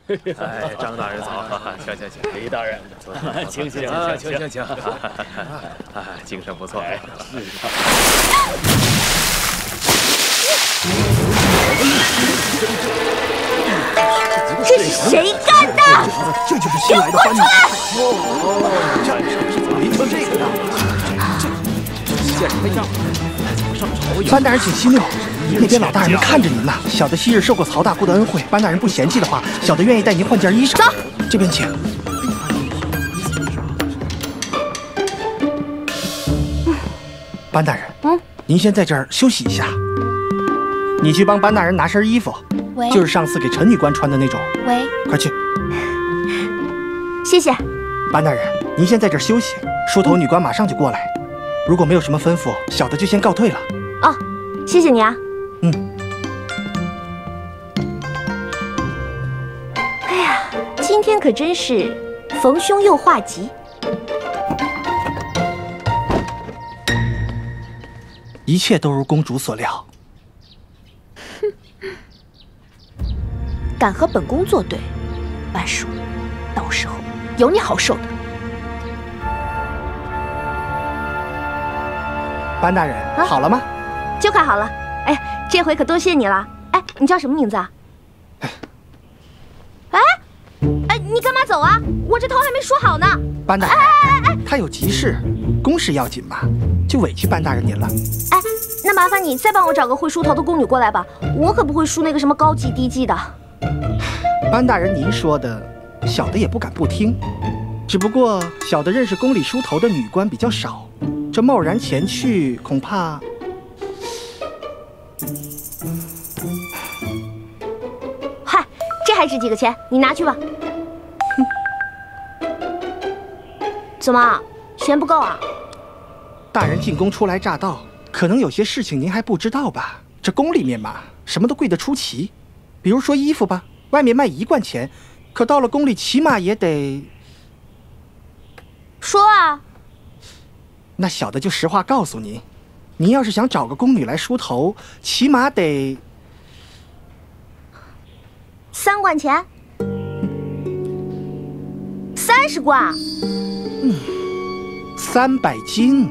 哎，张大人早，请。李大人，请。哎，精神不错。这是谁干的？这就是新来的班长。淋成这个样子，这见什么样？怎么上朝？班大人请息怒，那边老大人们看着您呢。小的昔日受过曹大姑的恩惠，班大人不嫌弃的话，小的愿意带您换件衣裳。走，这边请。班大人，您先在这儿休息一下。你去帮班大人拿身衣服，就是上次给陈女官穿的那种。喂，快去。谢谢。班大人，您先在这儿休息，梳头女官马上就过来。如果没有什么吩咐，小的就先告退了。哦，谢谢你啊。哎呀，今天可真是逢凶又化吉。一切都如公主所料。敢和本宫作对，万叔，到时候有你好受的。班大人，好了吗？就快好了。哎，这回可多谢你了。哎，你叫什么名字啊？哎，你干嘛走啊？我这头还没梳好呢。班大人，他有急事，公事要紧嘛，就委屈班大人您了。哎，那麻烦你再帮我找个会梳头的宫女过来吧，我可不会梳那个什么高级低级的。班大人您说的，小的也不敢不听。只不过小的认识宫里梳头的女官比较少，这贸然前去，恐怕……嗨，这还值几个钱？你拿去吧。怎么，钱不够啊？大人进宫初来乍到，可能有些事情您还不知道吧？这宫里面嘛，什么都贵得出奇。比如说衣服吧，外面卖1贯钱，可到了宫里起码也得……说啊！那小的就实话告诉您，您要是想找个宫女来梳头，起码得3贯钱，30贯。300斤。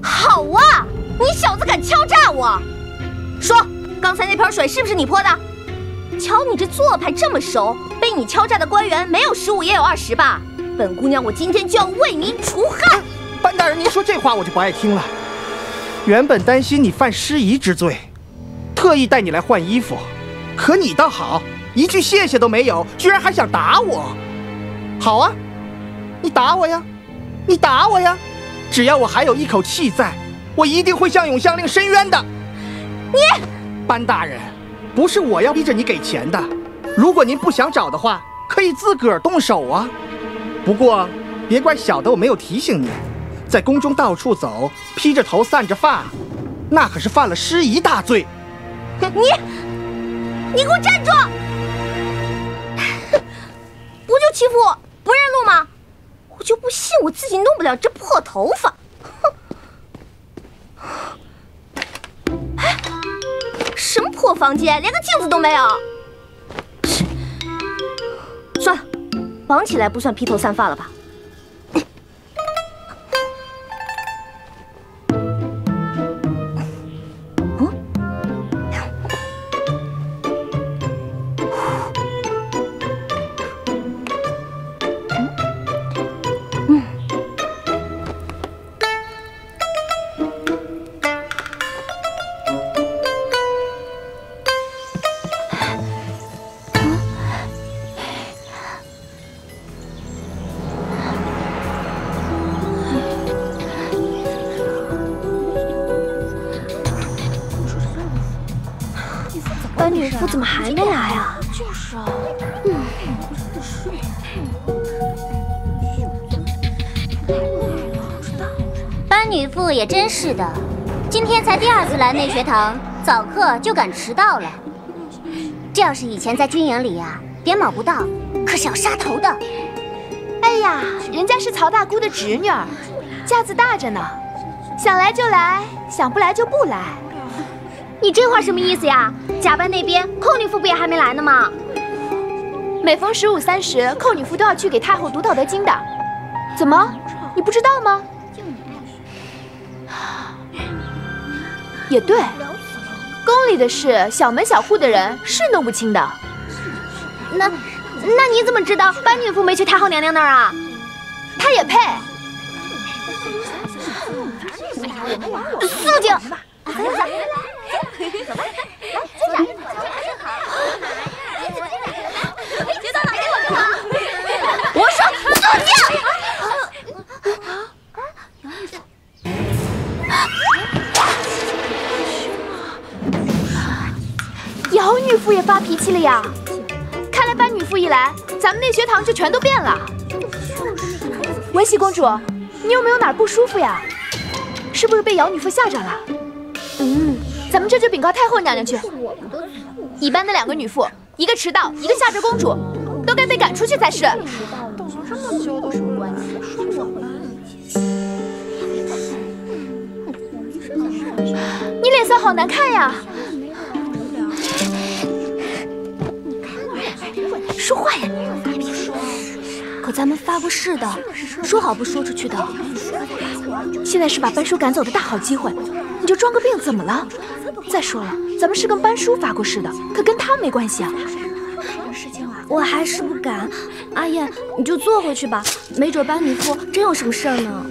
好啊，你小子敢敲诈我！说，刚才那盆水是不是你泼的？瞧你这做派这么熟，被你敲诈的官员没有15也有20吧？本姑娘我今天就要为民除害！班大人，您说这话我就不爱听了。原本担心你犯失仪之罪，特意带你来换衣服，可你倒好，一句谢谢都没有，居然还想打我。好啊，你打我呀，你打我呀！只要我还有一口气在，我一定会向永香令申冤的。你，班大人，不是我要逼着你给钱的，如果您不想找的话，可以自个儿动手啊。不过别怪小的我没有提醒你，在宫中到处走，披着头散着发，那可是犯了失仪大罪。你给我站住！不就欺负我，不认路吗？我就不信我自己弄不了这破头发。哎，什么破房间，连个镜子都没有。算了，绑起来不算披头散发了吧？班女夫怎么还没来啊？就是啊。班女妇也真是的，今天才第2次来内学堂，早课就敢迟到了。这要是以前在军营里呀，点卯不到，可是要杀头的。哎呀，人家是曹大姑的侄女儿，架子大着呢，想来就来，想不来就不来。你这话什么意思呀？甲班那边寇女妇不也还没来呢吗？每逢15、30，寇女妇都要去给太后读《道德经》的。怎么，你不知道吗？也对，宫里的事，小门小户的人是弄不清的。那你怎么知道班女妇没去太后娘娘那儿啊？她也配？肃静！我说肃静！姚女妇也发脾气了呀！看来班女妇一来，咱们内学堂就全都变了。文喜公主，你有没有哪儿不舒服呀？是不是被姚女妇吓着了？咱们这就禀告太后娘娘去。乙班的2个女妇，一个迟到，一个吓着公主，都该被赶出去才是。你脸色好难看呀！说话呀！可咱们发过誓的，说好不说出去的。现在是把班叔赶走的大好机会，你就装个病怎么了？再说了，咱们是跟班叔发过誓的，可跟他没关系啊。我还是不敢。阿燕，你就坐回去吧，没准班女妇真有什么事儿呢。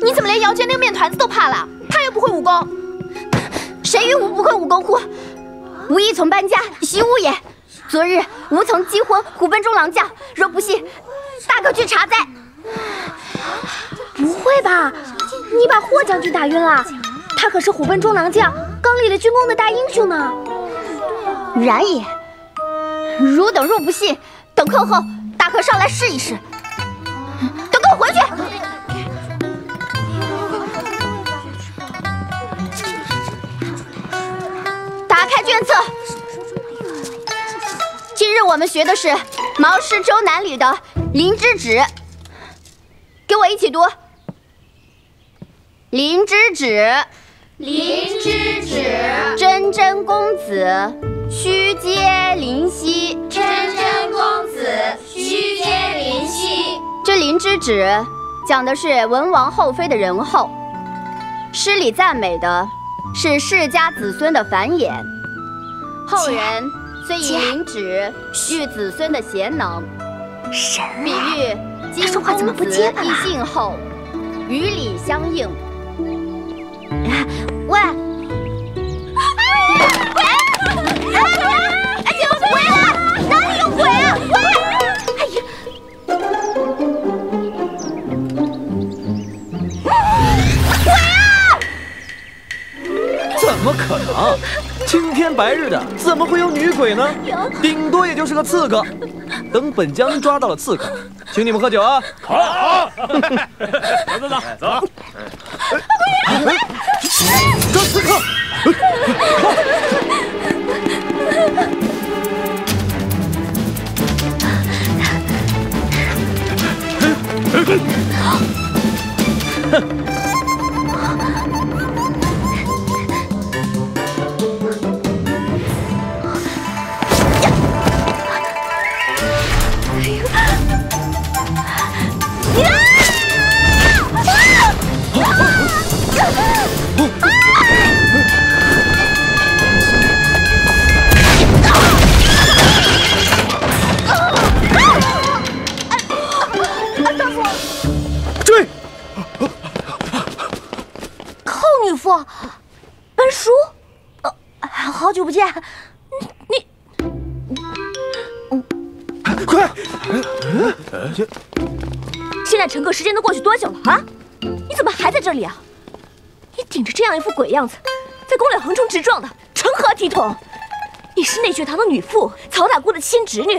你怎么连姚娟那个面团子都怕了？她又不会武功。谁与吾不会武功乎？吾亦从班家，习武也。昨日吾曾击昏虎贲中郎将，若不信，大可去查哉。不会吧？你把霍将军打晕了？他可是虎贲中郎将，刚立了军功的大英雄呢。然也。汝等若不信，等课后大可上来试一试。都给我回去！打开卷册。今日我们学的是《毛氏周南》里的《灵芝旨》，给我一起读。灵芝旨，灵芝旨，真真公子，须接灵犀。真真公子，须接灵犀。这灵芝旨讲的是文王后妃的仁厚，诗里赞美的是世家子孙的繁衍。后人虽以灵旨喻子孙的贤能，比喻今公子亦信厚，与礼相应。喂！哎呀，鬼啊！哪里有鬼啊？喂！哎呀！鬼啊！怎么可能？青天白日的，怎么会有女鬼呢？顶多也就是个刺客。等本将军抓到了刺客，请你们喝酒啊！好，走。抓刺客！追！寇女妇，班叔，好久不见，快！现在乘课时间都过去多久了啊？你怎么还在这里啊？你顶着这样一副鬼样子，在宫里横冲直撞的，成何体统？你是内学堂的女妇，曹大姑的亲侄女，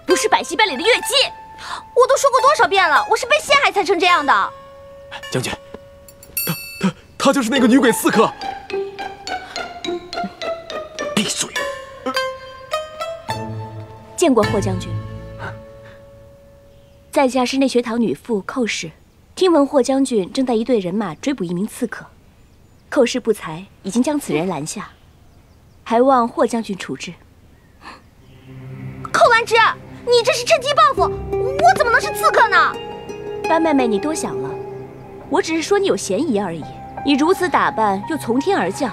不是百戏班里的乐姬。我都说过多少遍了，我是被陷害才成这样的。将军，他就是那个女鬼刺客。闭嘴！见过霍将军。在下是内学堂女妇寇氏，听闻霍将军正带一队人马追捕一名刺客，寇氏不才，已经将此人拦下，还望霍将军处置。寇兰芝，你这是趁机报复，我怎么能是刺客呢？班妹妹，你多想了，我只是说你有嫌疑而已。你如此打扮又从天而降，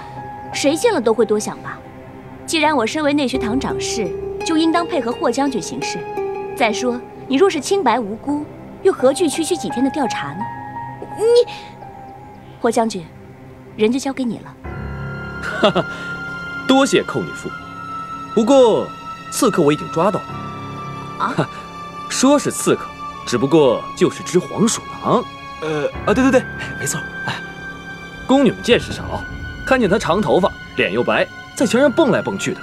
谁见了都会多想吧？既然我身为内学堂长侍，就应当配合霍将军行事。再说，你若是清白无辜，又何惧区区几天的调查呢？你，霍将军，人就交给你了。哈哈，多谢寇女妇。不过，刺客我已经抓到了。啊？说是刺客，只不过就是只黄鼠狼。对，没错。哎，宫女们见识少，看见她长头发，脸又白，在墙上蹦来蹦去的，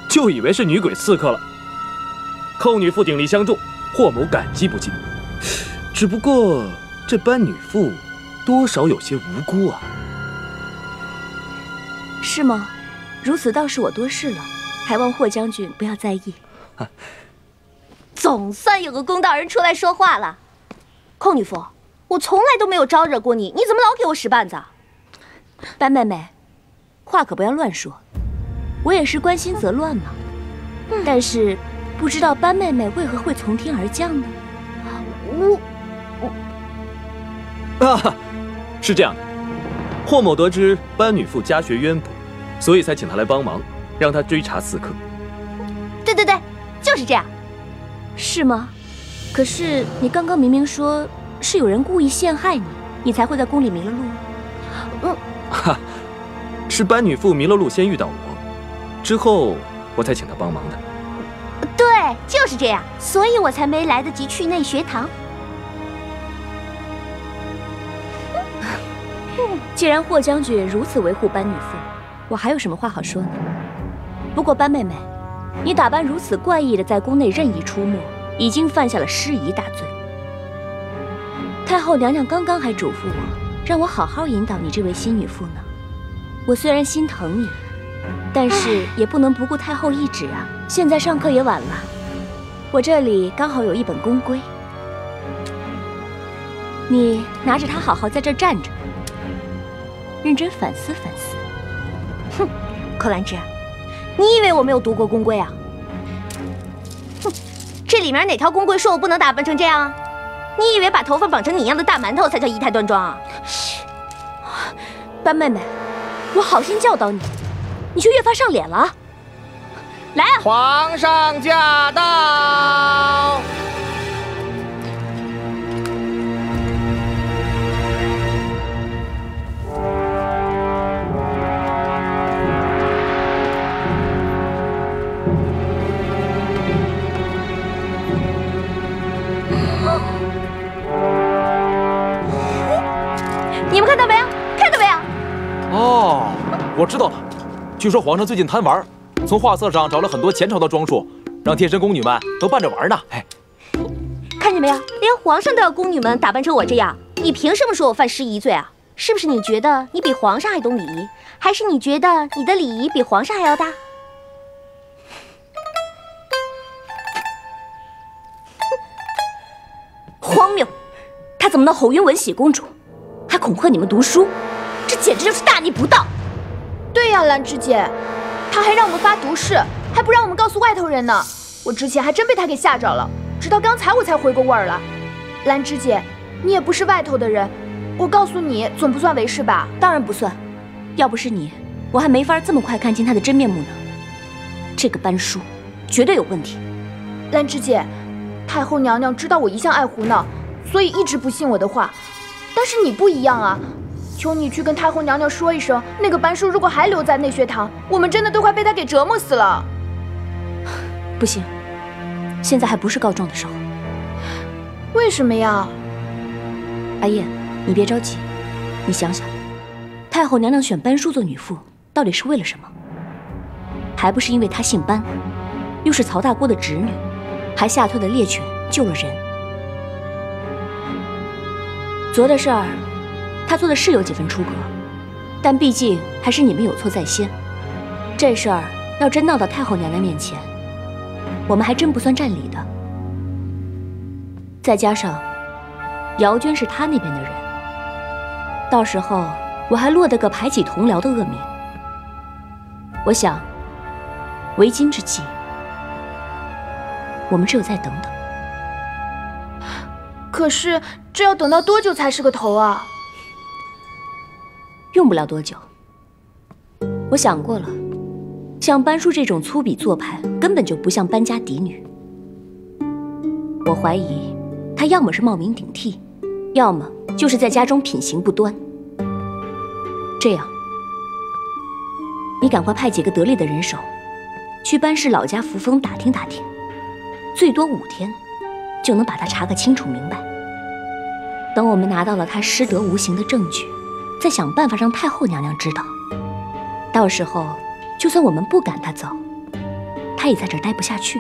就以为是女鬼刺客了。寇女妇鼎力相助，霍某感激不尽。只不过这班女妇多少有些无辜啊。是吗？如此倒是我多事了，还望霍将军不要在意。总算有个公道人出来说话了。寇女妇，我从来都没有招惹过你，你怎么老给我使绊子？班妹妹，话可不要乱说，我也是关心则乱嘛。但是不知道班妹妹为何会从天而降呢？是这样的，霍某得知班女妇家学渊博，所以才请她来帮忙，让她追查刺客。对，就是这样。是吗？可是你刚刚明明说是有人故意陷害你，你才会在宫里迷了路。是班女妇迷了路先遇到我，之后我才请她帮忙的。对，就是这样，所以我才没来得及去内学堂。既然霍将军如此维护班女妇，我还有什么话好说呢？不过班妹妹，你打扮如此怪异的在宫内任意出没，已经犯下了失仪大罪。太后娘娘刚刚还嘱咐我，让我好好引导你这位新女妇呢。我虽然心疼你，但是也不能不顾太后懿旨啊。现在上课也晚了，我这里刚好有一本宫规，你拿着它好好在这站着，认真反思反思。哼，寇兰芝，你以为我没有读过宫规啊？哼，这里面哪条宫规说我不能打扮成这样啊？你以为把头发绑成你一样的大馒头才叫仪态端庄啊？嘘，班妹妹，我好心教导你，你却越发上脸了啊！来啊！皇上驾到！你们看到没有？看到没有？哦，我知道了。据说皇上最近贪玩，从画册上找了很多前朝的装束，让贴身宫女们都扮着玩呢。哎，看见没有？连皇上都要宫女们打扮成我这样，你凭什么说我犯失仪罪啊？是不是你觉得你比皇上还懂礼仪，还是你觉得你的礼仪比皇上还要大？荒谬！他怎么能吼晕文喜公主，还恐吓你们读书？这简直就是大逆不道！对呀，兰芝姐，他还让我们发毒誓，还不让我们告诉外头人呢。我之前还真被他给吓着了，直到刚才我才回过味儿来。兰芝姐，你也不是外头的人，我告诉你，总不算为是吧？当然不算，要不是你，我还没法这么快看清他的真面目呢。这个班叔绝对有问题。兰芝姐，太后娘娘知道我一向爱胡闹，所以一直不信我的话。但是你不一样啊，求你去跟太后娘娘说一声，那个班叔如果还留在内学堂，我们真的都快被他给折磨死了。不行，现在还不是告状的时候。为什么呀？阿燕，你别着急，你想想，太后娘娘选班叔做女妇，到底是为了什么？还不是因为她姓班，又是曹大锅的侄女，还吓退了猎犬，救了人。昨的事儿，她做的是有几分出格，但毕竟还是你们有错在先。这事儿要真闹到太后娘娘面前，我们还真不算占理的。再加上姚娟是她那边的人，到时候我还落得个排挤同僚的恶名。我想，为今之计，我们只有再等等。可是这要等到多久才是个头啊？用不了多久。我想过了，像班叔这种粗鄙做派，根本就不像班家嫡女。我怀疑他要么是冒名顶替，要么就是在家中品行不端。这样，你赶快派几个得力的人手，去班氏老家扶风打听打听，最多5天，就能把他查个清楚明白。等我们拿到了他失德无形的证据，再想办法让太后娘娘知道。到时候，就算我们不赶他走，他也在这儿待不下去。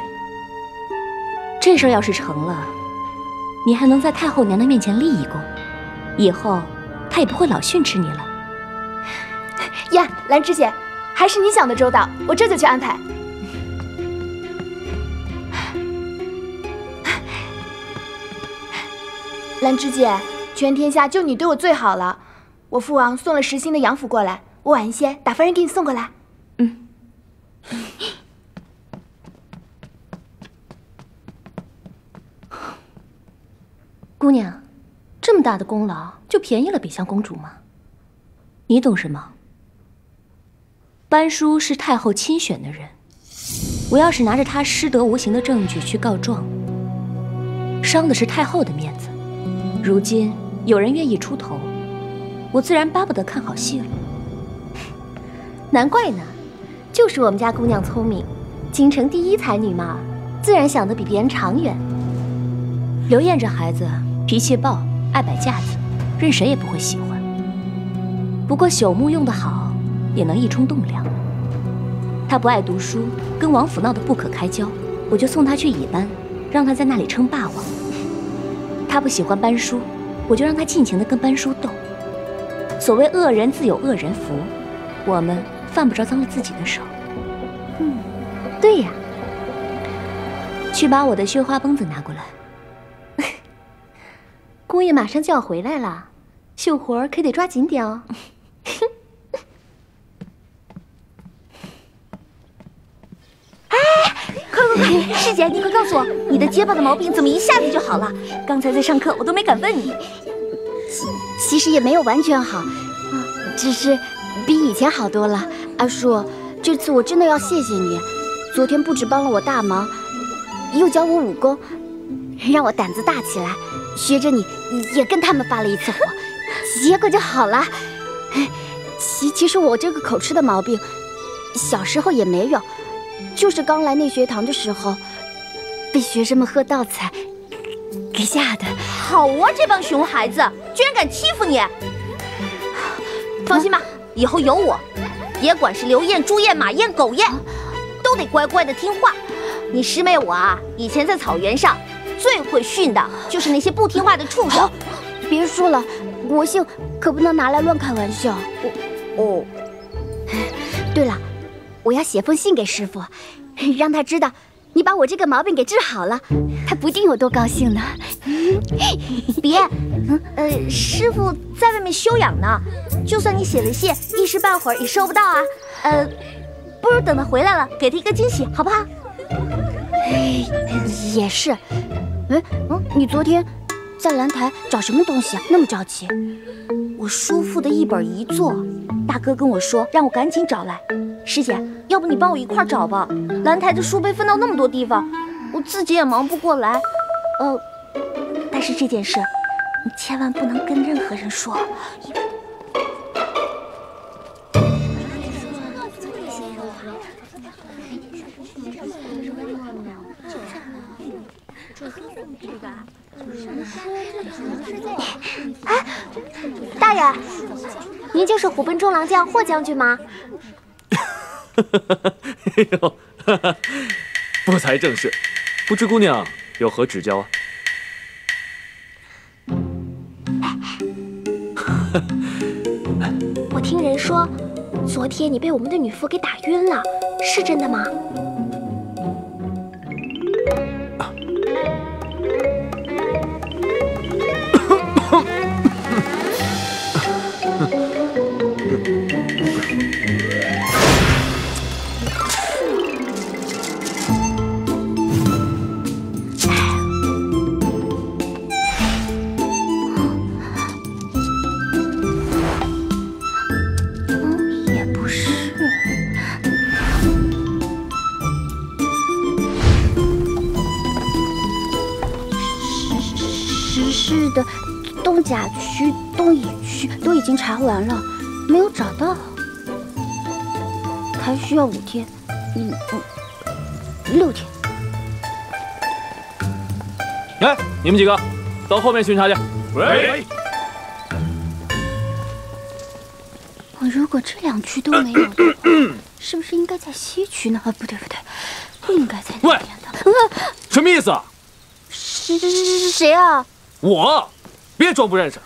这事儿要是成了，你还能在太后娘娘面前立一功，以后他也不会老训斥你了。呀，兰芝姐，还是你想的周到，我这就去安排。兰芝姐，全天下就你对我最好了。我父王送了10星的洋服过来，我晚一些打发人给你送过来。姑娘，这么大的功劳就便宜了北香公主吗？你懂什么？班叔是太后亲选的人，我要是拿着他失德无形的证据去告状，伤的是太后的面子。如今有人愿意出头，我自然巴不得看好戏了。难怪呢，就是我们家姑娘聪明，京城第1才女嘛，自然想得比别人长远。刘燕这孩子脾气暴，爱摆架子，任谁也不会喜欢。不过朽木用得好，也能一冲栋梁。他不爱读书，跟王府闹得不可开交，我就送他去乙班，让他在那里称霸王。他不喜欢班叔，我就让他尽情地跟班叔斗。所谓恶人自有恶人福，我们犯不着脏了自己的手。对呀，去把我的绣花绷子拿过来。姑爷马上就要回来了，绣活儿可得抓紧点哦。快！师姐，你快告诉我，你的结巴的毛病怎么一下子就好了？刚才在上课，我都没敢问你。其实也没有完全好，只是比以前好多了。阿叔，这次我真的要谢谢你，昨天不止帮了我大忙，又教我武功，让我胆子大起来，学着你也跟他们发了一次火，结果就好了。其实我这个口吃的毛病，小时候也没有。就是刚来内学堂的时候，被学生们喝倒彩给吓的。好啊，这帮熊孩子居然敢欺负你！放心吧，以后有我，别管是刘燕、朱燕、马燕、狗燕，都得乖乖的听话。你师妹我啊，以前在草原上最会训的就是那些不听话的畜生。别说了，国姓可不能拿来乱开玩笑。对了。我要写封信给师傅，让他知道你把我这个毛病给治好了，他不定有多高兴呢。别，师傅在外面休养呢，就算你写了信，一时半会儿也收不到啊。不如等他回来了，给他一个惊喜，好不好？也是。你昨天在兰台找什么东西啊？那么着急？我叔父的一本遗作，大哥跟我说让我赶紧找来。师姐，要不你帮我一块找吧？兰台的书被分到那么多地方，我自己也忙不过来。但是这件事你千万不能跟任何人说。哎，大人，您就是虎贲中郎将霍将军吗？哎呦，不才正是，不知姑娘有何指教啊？我听人说，昨天你被我们的女妇给打晕了，是真的吗？的东甲区、东乙区都已经查完了，没有找到，还需要5天，6天。来，你们几个到后面巡查去。喂。如果这2区都没有的话，是不是应该在西区呢？不对，不应该在那边的。什么意思啊？谁啊？我，别装不认识。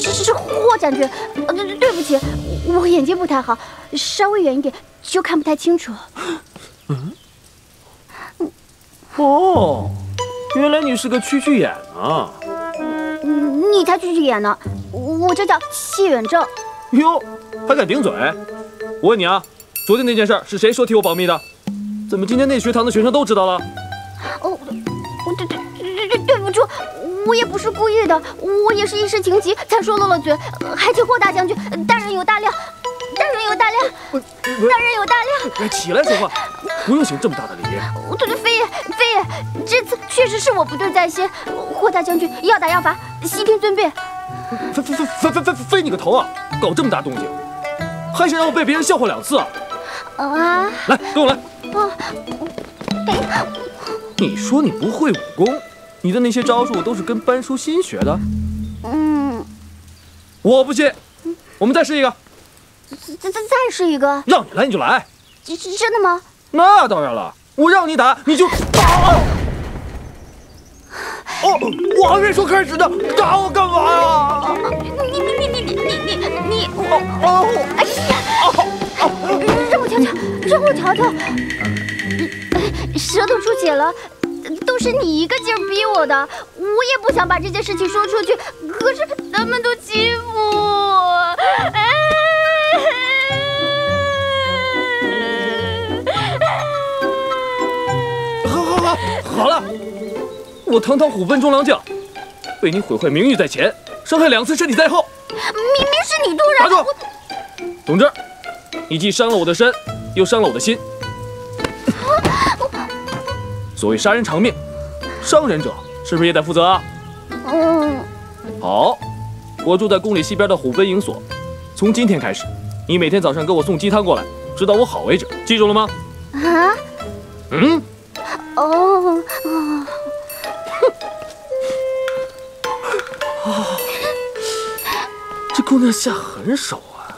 是霍将军，对不起，我眼睛不太好，稍微远一点就看不太清楚。哦，原来你是个区区眼啊！你才区区眼呢，我这叫谢远正。哟，还敢顶嘴？我问你啊，昨天那件事是谁说替我保密的？怎么今天内学堂的学生都知道了？哦，对不住，我也不是故意的，我也是一时情急才说漏了嘴，还请霍大将军大人有大量，大人有大量，大人有大量。起来说话，不用行这么大的礼。对，飞爷，这次确实是我不对在先，霍大将军要打要罚，悉听尊便。飞你个头啊！搞这么大动静，还想让我被别人笑话2次啊？啊！来，跟我来。你说你不会武功，你的那些招数都是跟班叔新学的？我不信，我们再试一个。再试一个？让你来你就来。真的吗？那当然了，我让你打你就打。哦，我还没说开始呢，打我干嘛呀？你，哎呀！让我瞧瞧，舌头出血了，都是你一个劲儿逼我的，我也不想把这件事情说出去，可是他们都欺负我。好了，我堂堂虎贲中郎将，被你毁坏名誉在前，伤害2次身体在后。明明是你突然。打住！总之，你既伤了我的身，又伤了我的心。所谓杀人偿命，伤人者是不是也得负责啊？好，我住在宫里西边的虎贲营所，从今天开始，你每天早上给我送鸡汤过来，直到我好为止，记住了吗？啊？哦。这姑娘下狠手啊！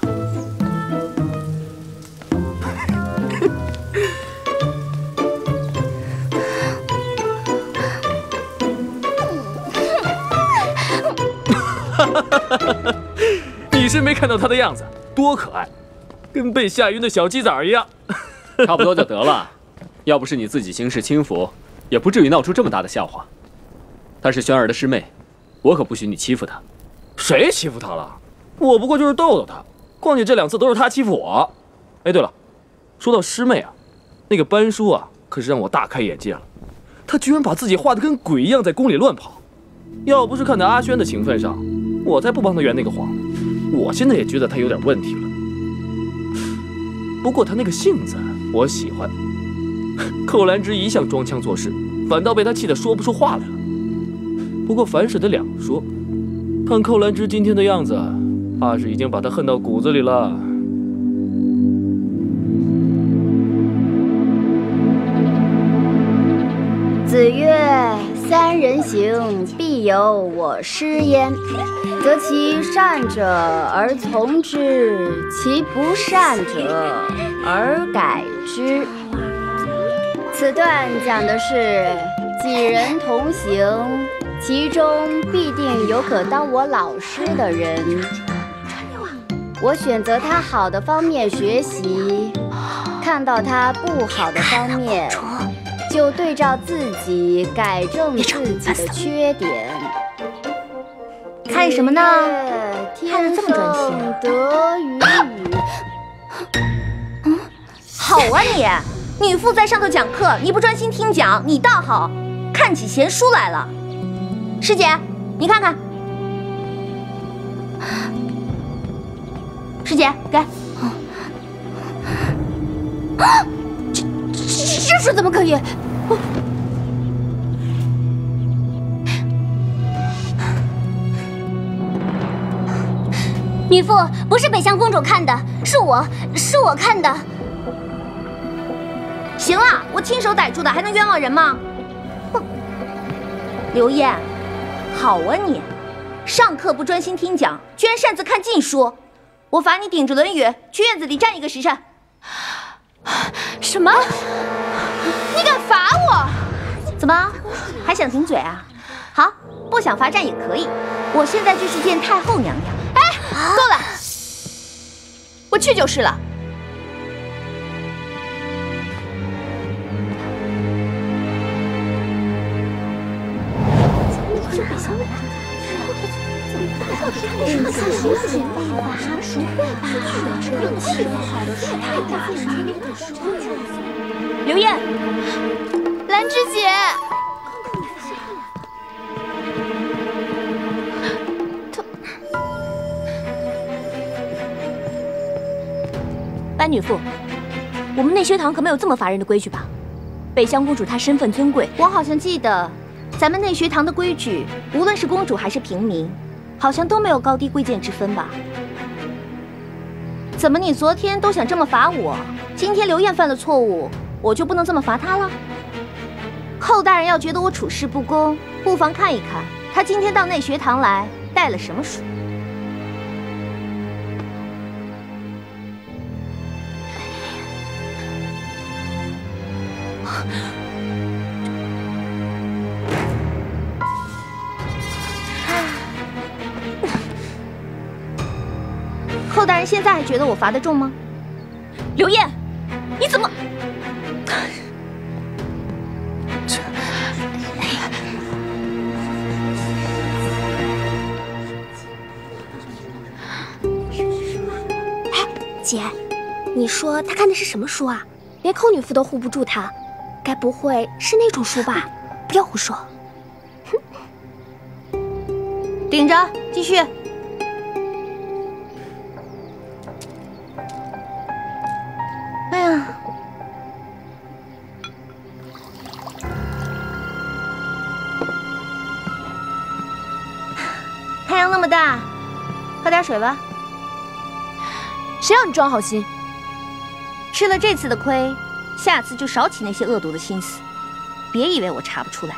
你是没看到她的样子，多可爱，跟被吓晕的小鸡崽一样。差不多就得了，要不是你自己行事轻浮，也不至于闹出这么大的笑话。她是轩儿的师妹，我可不许你欺负她。谁欺负她了？我不过就是逗逗她，况且这2次都是她欺负我。哎，对了，说到师妹啊，那个班叔啊，可是让我大开眼界了。他居然把自己画得跟鬼一样，在宫里乱跑。要不是看在阿轩的情分上，我才不帮他圆那个谎。我现在也觉得他有点问题了。不过他那个性子我喜欢。寇兰芝一向装腔作势，反倒被他气得说不出话来了。不过凡事得两说，看寇兰芝今天的样子，怕是已经把他恨到骨子里了。子曰：“三人行，必有我师焉。择其善者而从之，其不善者而改之。”此段讲的是几人同行，其中必定有可当我老师的人。我选择他好的方面学习，看到他不好的方面，就对照自己改正自己的缺点。看什么呢？看得这么专心。得与语。好啊你！女副在上头讲课，你不专心听讲，你倒好，看起闲书来了。师姐，你看看。师姐，给。这事怎么可以？女父，不是北乡公主看的，是我看的。行了，我亲手逮住的，还能冤枉人吗？哼！刘烨，好啊你，上课不专心听讲，居然擅自看禁书，我罚你顶着《论语》去院子里站1个时辰。什么？你敢罚我？怎么，还想顶嘴啊？好，不想罚站也可以，我现在就是见太后娘娘。哎，够了，我去就是了。刘烨，兰芝姐，班女妇，我们内学堂可没有这么罚人的规矩吧？北乡公主她身份尊贵，我好像记得，咱们内学堂的规矩，无论是公主还是平民，好像都没有高低贵贱之分吧？怎么你昨天都想这么罚我，今天刘烨犯了错误，我就不能这么罚他了？寇大人要觉得我处事不公，不妨看一看他今天到内学堂来带了什么书。寇大人现在还觉得我罚得重吗？刘烨，你怎么？姐，你说他看的是什么书啊？连寇女妇都护不住他，该不会是那种书吧？不要胡说。顶着，继续。哎呀，太阳那么大，喝点水吧。谁让你装好心？吃了这次的亏，下次就少起那些恶毒的心思。别以为我查不出来，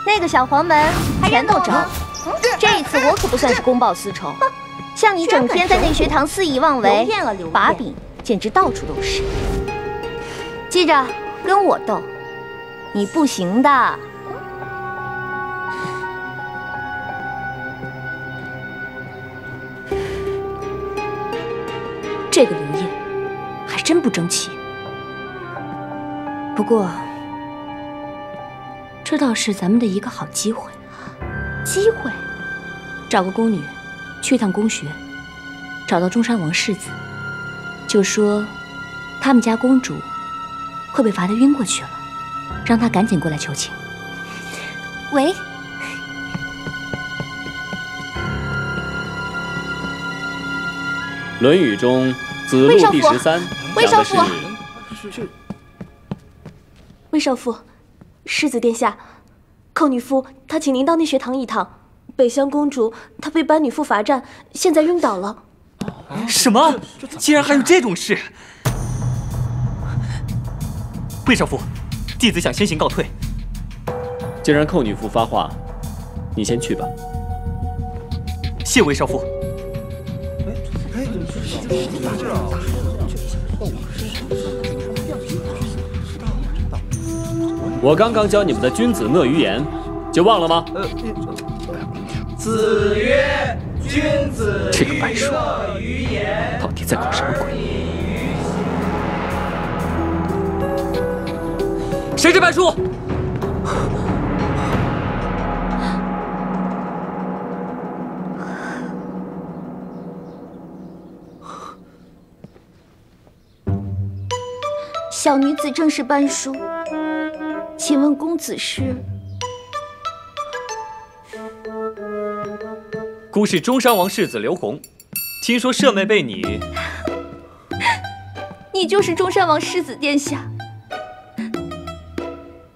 那个小黄门全都着。这一次我可不算是公报私仇，像你整天在内学堂肆意妄为，把柄简直到处都是。记着，跟我斗，你不行的。这个刘烨还真不争气。不过，这倒是咱们的一个好机会。机会？找个宫女，去一趟宫学，找到中山王世子，就说他们家公主会被罚得晕过去了，让他赶紧过来求情。喂。 《论语》中子路第13讲的是。魏少府，世子殿下，寇女妇她请您到内学堂一趟。北乡公主她被班女妇罚站，现在晕倒了。什么？竟然还有这种事！魏少府，弟子想先行告退。既然寇女妇发话，你先去吧。谢魏少府。 我刚刚教你们的君子讷于言，就忘了吗？子曰：“君子这个白鼠讷于言，到底在搞什么鬼？谁是白鼠？” 小女子正是班叔，请问公子是？孤是中山王世子刘弘，听说舍妹被你……你就是中山王世子殿下，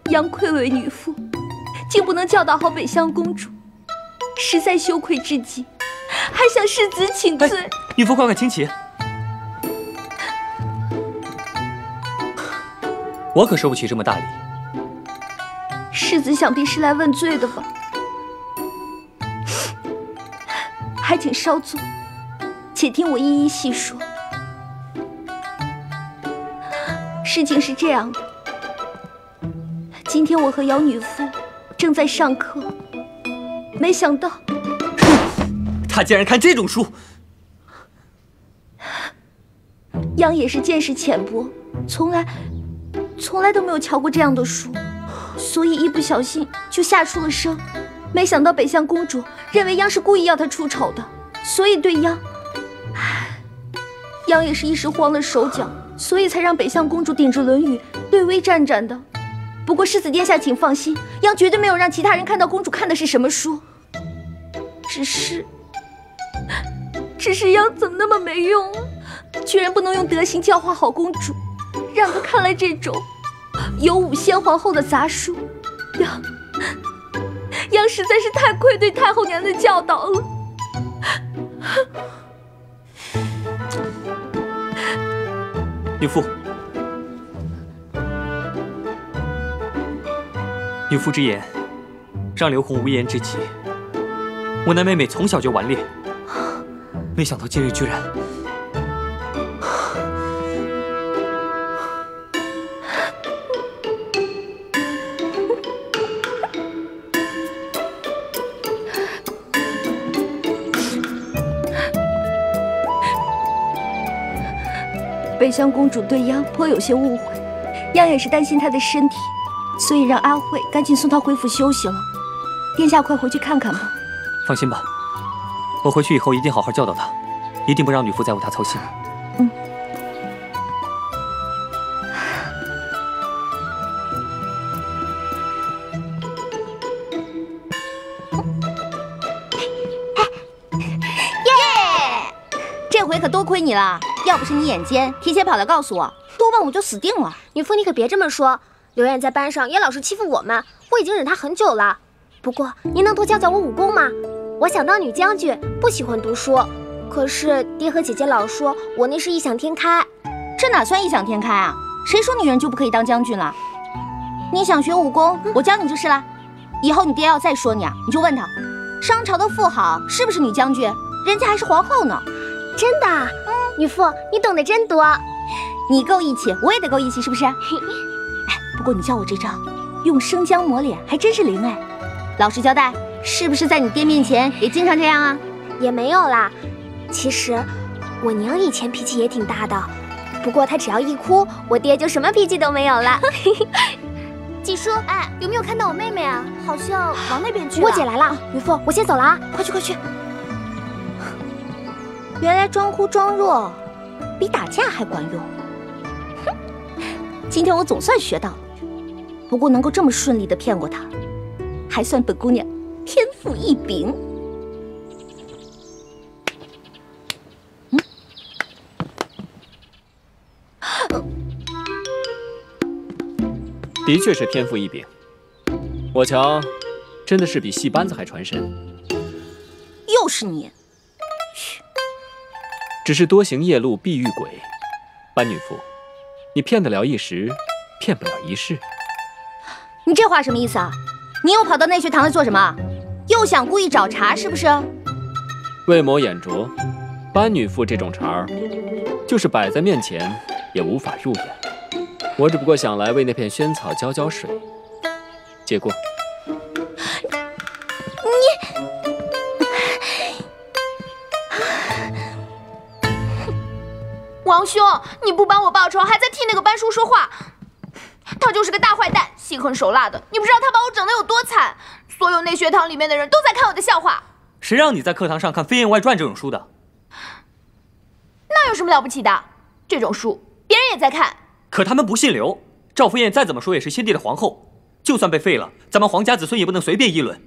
杨愧为女父，竟不能教导好北乡公主，实在羞愧至极，还向世子请罪。女父快快请起，我可受不起这么大礼。世子想必是来问罪的吧？还请稍坐，且听我一一细说。事情是这样的，今天我和姚女父正在上课，没想到他竟然看这种书。央也是见识浅薄，从来都没有瞧过这样的书，所以一不小心就吓出了声。没想到北乡公主认为央是故意要她出丑的，所以对央也是一时慌了手脚，所以才让北乡公主顶着《论语》略微战战的。不过世子殿下请放心，央绝对没有让其他人看到公主看的是什么书。只是央怎么那么没用啊？居然不能用德行教化好公主，让她看了这种有侮先皇后的杂书。央实在是太愧对太后娘的教导了。女父，女父之言，让刘红无言之极。我那妹妹从小就顽劣，没想到今日居然……北乡公主对央颇有些误会，央也是担心她的身体，所以让阿慧赶紧送她恢复休息了。殿下快回去看看吧。放心吧，我回去以后一定好好教导她，一定不让女父再为她操心。这回可多亏你了，要不是你眼尖，提前跑来告诉我，多半我就死定了。女父，你可别这么说。刘晏在班上也老是欺负我们，我已经忍他很久了。不过您能多教教我武功吗？我想当女将军，不喜欢读书。可是爹和姐姐老说我那是异想天开。这哪算异想天开啊？谁说女人就不可以当将军了？你想学武功，我教你就是了。以后你爹要再说你啊，你就问他，商朝的富豪是不是女将军？人家还是皇后呢。真的？女父，你懂得真多。你够义气，我也得够义气，是不是？哎，不过你教我这招，用生姜抹脸还真是灵哎。老实交代，是不是在你爹面前也经常这样啊？也没有啦。其实我娘以前脾气也挺大的，不过她只要一哭，我爹就什么脾气都没有了。季叔，哎，有没有看到我妹妹啊？好像往那边去了。我姐来了，女父，我先走了啊，快去快去。原来装哭装弱比打架还管用。哼，今天我总算学到了。不过能够这么顺利的骗过他，还算本姑娘天赋异禀。的确是天赋异禀，我瞧，真的是比戏班子还传神。又是你！只是多行夜路必遇鬼，班女父，你骗得了一时，骗不了一世。你这话什么意思啊？你又跑到内学堂来做什么？又想故意找茬是不是？魏某眼拙，班女父这种茬儿，就是摆在面前也无法入眼。我只不过想来为那片萱草浇浇水，借过。王兄，你不帮我报仇，还在替那个班叔说话。他就是个大坏蛋，心狠手辣的。你不知道他把我整得有多惨，所有内学堂里面的人都在看我的笑话。谁让你在课堂上看《飞燕外传》这种书的？那有什么了不起的？这种书别人也在看。可他们不姓刘，赵飞燕再怎么说也是先帝的皇后，就算被废了，咱们皇家子孙也不能随便议论。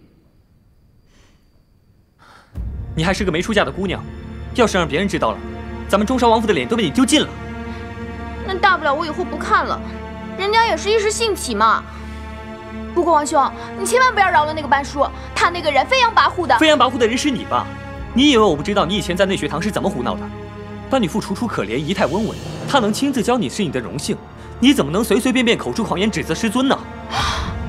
你还是个没出嫁的姑娘，要是让别人知道了，咱们中山王府的脸都被你丢尽了。那大不了我以后不看了，人家也是一时兴起嘛。不过王兄，你千万不要饶了那个班叔，他那个人飞扬跋扈的。飞扬跋扈的人是你吧？你以为我不知道你以前在内学堂是怎么胡闹的？班女妇楚楚可怜，仪态温文，她能亲自教你是你的荣幸，你怎么能随随便便口出狂言指责师尊呢？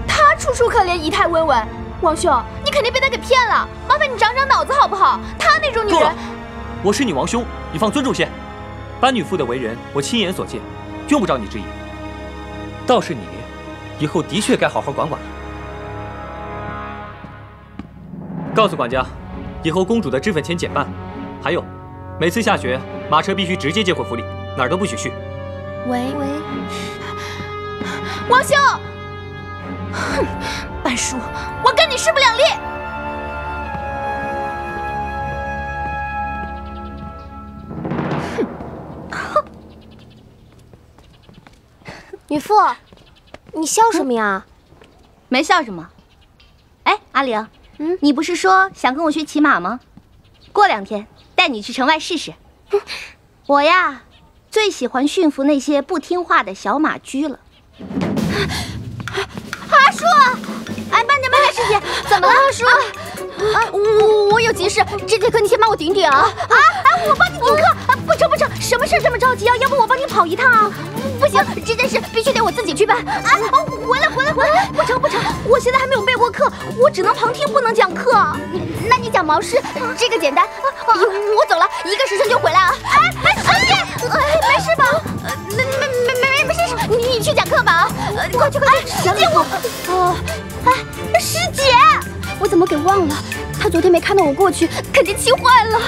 他楚楚可怜，仪态温文。王兄，你肯定被他给骗了，麻烦你长长脑子好不好？他那种女人……够了，我是你王兄，你放尊重些。班女妇的为人，我亲眼所见，用不着你质疑。倒是你，以后的确该好好管管了。告诉管家，以后公主的脂粉钱减半，还有，每次下学马车必须直接接回府里，哪儿都不许去。喂，王兄，哼，班叔，我跟你势不两立。女妇，你笑什么呀？没笑什么。哎，阿玲，你不是说想跟我学骑马吗？过2天带你去城外试试。我呀，最喜欢驯服那些不听话的小马驹了。阿叔，哎，慢点，师姐，怎么了？阿叔，我有急事，这节课你先帮我顶顶啊！我帮你顶课，不成，什么事这么着急啊？要不我帮你跑一趟啊？不行，这件事必须得我自己去办。回来，不成，我现在还没有备过课，我只能旁听，不能讲课。那你讲毛诗，这个简单。我走了，1个时辰就回来啊！没事吧？没事，你去讲课吧。快去，师姐我。师姐，我怎么给忘了？她昨天没看到我过去，肯定气坏了。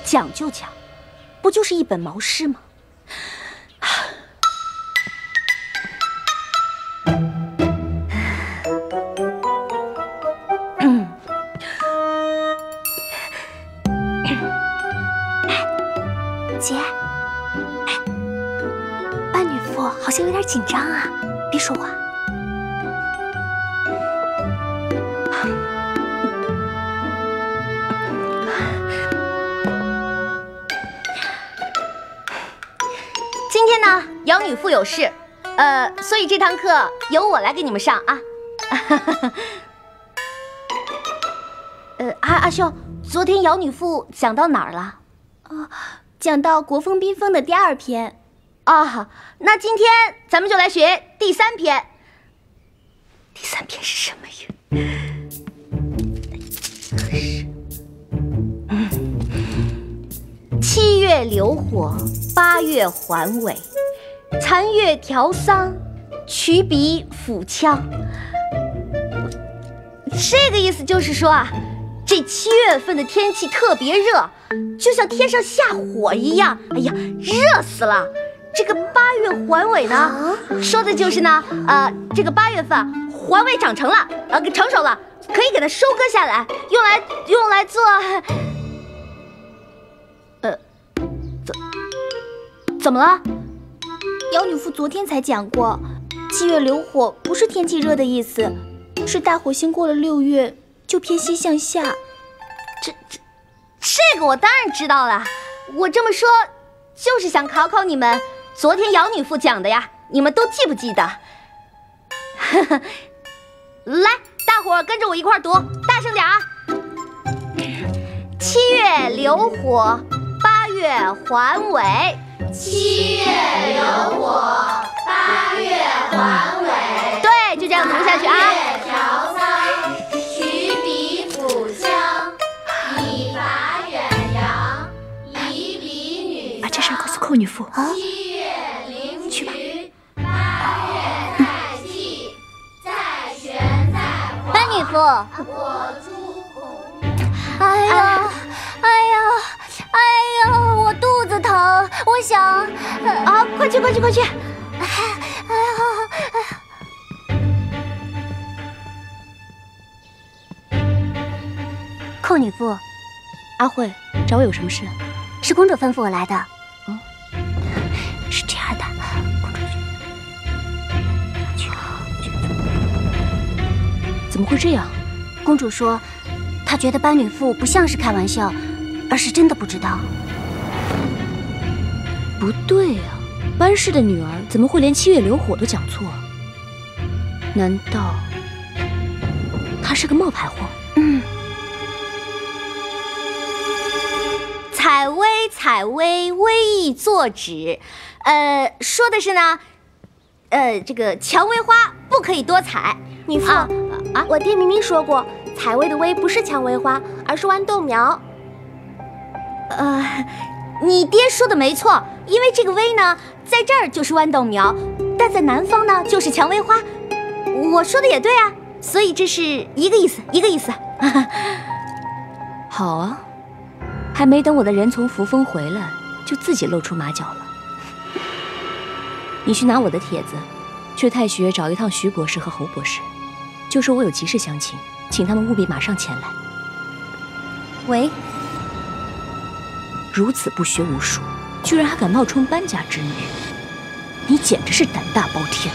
讲就讲，不就是一本毛诗吗？姐，班女妇好像有点紧张啊，别说话。今天呢，姚女妇有事，所以这堂课由我来给你们上啊。阿秀，昨天姚女妇讲到哪儿了？讲到国风缤纷的第2篇。啊，那今天咱们就来学第3篇。第3篇是什么呀？7月流火，8月还尾，残月调桑，曲笔抚腔。这个意思就是说啊，这7月份的天气特别热，就像天上下火一样。哎呀，热死了！这个8月还尾呢，说的就是呢，这个8月份环尾长成了，成熟了，可以给它收割下来，用来做。怎么了？姚女妇昨天才讲过，7月流火不是天气热的意思，是大火星过了6月就偏西向下。这个我当然知道了，我这么说就是想考考你们，昨天姚女妇讲的呀，你们都记不记得？来，大伙儿跟着我一块儿读，大声点啊！7月流火，8月还尾。7月流火，8月还尾。对，就这样读下去啊。月调桑，曲笔抚腔，以法远扬，以礼女。把这事告诉寇女妇啊。7月凌去吧。8月在祭，在玄在黄。班女妇。我诸孔。哎呀，我肚子疼，我想快去！寇女妇，阿慧，找我有什么事？是公主吩咐我来的。是这样的，公主去。怎么会这样？公主说，她觉得班女妇不像是开玩笑，而是真的不知道。不对呀，班氏的女儿怎么会连7月流火都讲错？难道她是个冒牌货？采薇，采薇，微意作止。说的是呢，这个蔷薇花不可以多采。女妇，我爹明明说过，采薇的薇不是蔷薇花，而是豌豆苗。你爹说的没错，因为这个薇呢，在这儿就是豌豆苗，但在南方呢就是蔷薇花。我说的也对啊，所以这是一个意思，一个意思。好啊，还没等我的人从扶风回来，就自己露出马脚了。你去拿我的帖子，去太学找一趟徐博士和侯博士，就说我有急事相请，请他们务必马上前来。喂，如此不学无术，居然还敢冒充班家之女，你简直是胆大包天！